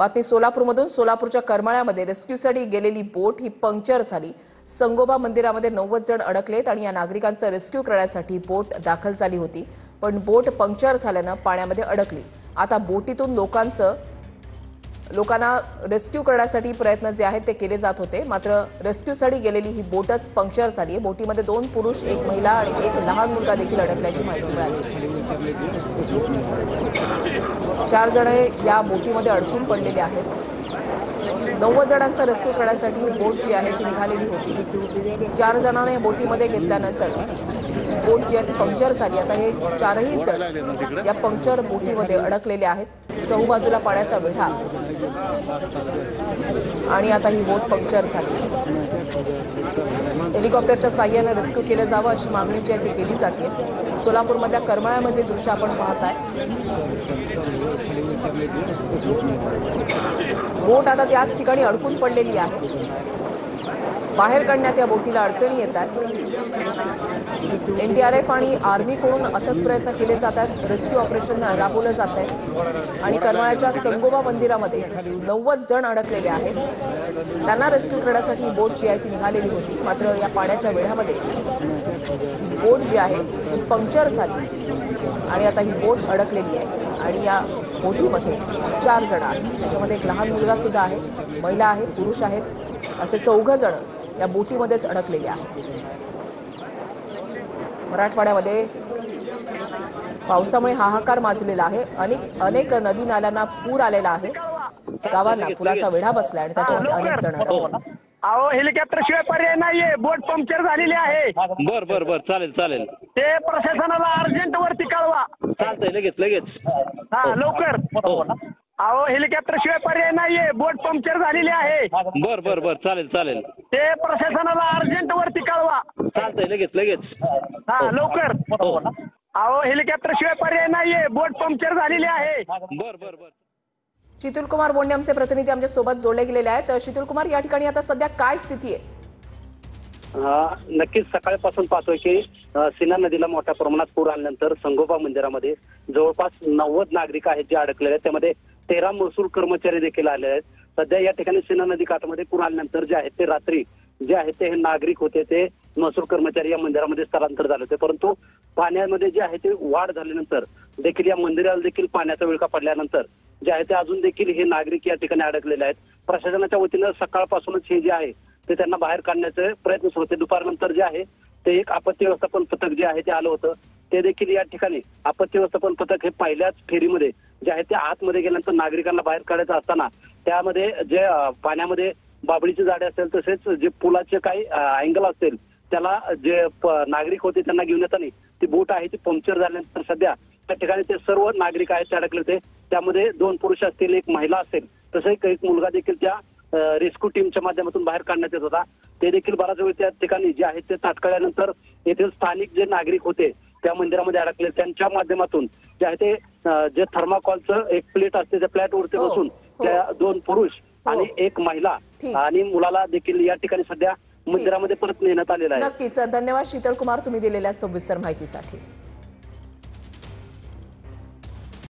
बातमी सोलापूरमधून। सोलापूरच्या करमाळ्यामध्ये रेस्क्यूसाठी गेलेली बोट ही पंक्चर झाली। संगोबा मंदिरामध्ये 90 जण अडकलेत आणि या नागरिकांचा रेस्क्यू करण्यासाठी बोट दाखल झाली होती, पण बोट पंक्चर झाल्याने पाण्यामध्ये अडकली। आता बोटीतून लोकांना रेस्क्यू करण्यासाठी प्रयत्न जे आहेत ते केले जात होते, मात्र रेस्क्यूसाठी गेलेली ही बोटच पंक्चर झाली आहे। बोटीमध्ये 2 पुरुष, 1 महिला आणि 1 लहान मुलगा देखील अडकल्याची माहिती मिळाली। 4 जण या बोटीमध्ये अडकून पडलेले आहेत। 90 जणांचा रेस्क्यू करण्यासाठी ही बोट जी आहे ती निघालेली होती। 4 जणांना या बोटीमध्ये घेतल्यानंतर बोट जी आहे ती पंक्चर झाली। आता हे 4ही जण या पंक्चर बोटीमध्ये अडकलेले आहेत। चहूबाजूला पाण्याचा वेढा आणि आता ही बोट पंक्चर झाली। हेलिकॉप्टरच्या साहाय्याने रेस्क्यू केलं जावं अशी मागणी जी आहे ती केली जाते। सोलापूरमधल्या करमाळ्यामध्ये दृश्य आपण पाहताय। बोट आता त्याच ठिकाणी अडकून पडलेली आहे। बाहेर काढण्यात या बोटीला अडचणी येतात। एनडीआरएफ आणि आर्मीकडून अथक प्रयत्न केले जातात। रेस्क्यू ऑपरेशन राबवलं जात आहे आणि करमाळ्याच्या संगोबा मंदिरामध्ये 90 जण अडकलेले आहेत। त्यांना रेस्क्यू करण्यासाठी ही बोट जी आहे ती निघालेली होती, मात्र या पाण्याच्या वेढ्यामध्ये बोट जी आहे ती पंक्चर झाली आणि आता ही बोट अडकलेली आहे आणि या बोटीमध्ये 4 जण आहेत। त्याच्यामध्ये एक लहान मुलगा सुद्धा आहे, महिला आहे, पुरुष आहेत, असे 4 जण या बोटीमध्येच अडकलेले आहेत। मराठवाड्यामध्ये पावसामुळे हाहाकार माजलेला आहे। अनेक नदी नाल्यांना पूर आलेला आहे। गावांना पुराचा वेढा बसलाय आणि त्याच्यामध्ये अनेक जण अडकले। अहो हेलिकॉप्टर शिवाय पर्याय नाहीये, बोट पंक्चर झालेली आहे। बर चालेल ते प्रशासनाला अर्जंट वरती कळवा। चालतंय, लगेच हा लवकर। अहो हेलिकॉप्टर शिवाय पर्याय नाहीये, बोट पंक्चर झालेली आहे। बर चालेल ते प्रशासनाला अर्जंट वरती कळवा। चालतंय, लगेच हा लवकर। अहो हेलिकॉप्टर शिवाय पर्याय नाहीये, बोट पंक्चर झालेली आहे। बर शीतल कुमार बोंडे आमचे प्रतिनिधी आमच्या सोबत जोडले गेलेले आहेत। शीतल कुमार, या ठिकाणी आता सध्या काय स्थिती आहे? नक्कीच सकाळपासून पाहतोय की सीना नदीला मोठ्या प्रमाणात पूर आल्यानंतर संगोबा मंदिरामध्ये जवळपास 90 नागरिक आहेत जे अडकलेले आहेत। त्यामध्ये 13 महसूल कर्मचारी देखील आले आहेत। सध्या या ठिकाणी सीना नदी काठामध्ये पूर आल्यानंतर जे आहेत ते रात्री जे आहेत ते नागरिक होते ते महसूल कर्मचारी या मंदिरामध्ये स्थलांतर झाले होते, परंतु पाण्यामध्ये जे आहे ते वाढ झाल्यानंतर देखील या मंदिराला देखील पाण्याचा विळखा पडल्यानंतर जे आहे ते अजून देखील हे नागरिक या ठिकाणी अडकलेले आहेत। प्रशासनाच्या वतीनं सकाळपासूनच हे जे आहे ते त्यांना बाहेर काढण्याचे प्रयत्न सुरू होते। दुपारनंतर जे आहे ते एक आपत्ती व्यवस्थापन पथक जे आहे ते आलं होतं, ते देखील या ठिकाणी आपत्ती व्यवस्थापन पथक हे पहिल्याच फेरीमध्ये जे आहे ते आतमध्ये गेल्यानंतर नागरिकांना बाहेर काढायचं असताना त्यामध्ये जे पाण्यामध्ये बाबळीची झाडे असेल तसेच जे पुलाचे काही अँगल असतील त्याला जे नागरिक होते त्यांना घेऊन येताना ती बोट आहे ती पंक्चर झाल्यानंतर सध्या त्या ठिकाणी ते सर्व नागरिक आहेत ते अडकले होते। त्यामध्ये 2 पुरुष असतील, 1 महिला असेल, तसंच एक मुलगा देखील त्या रेस्क्यू टीमच्या माध्यमातून बाहेर काढण्यात येत होता। ते देखील बराच वेळ त्या ठिकाणी जे आहेत ते तात्काळल्यानंतर येथील स्थानिक जे नागरिक होते त्या मंदिरामध्ये अडकले त्यांच्या माध्यमातून जे आहे ते जे थर्माकॉलचं एक प्लेट असते त्या प्लेटवरती बसून त्या 2 पुरुष आणि 1 महिला आणि मुलाला देखील या ठिकाणी सध्या मंदिरामध्ये परत नेण्यात आलेला आहे। नक्कीच धन्यवाद शीतल कुमार, तुम्ही दिलेल्या सविस्तर माहितीसाठी।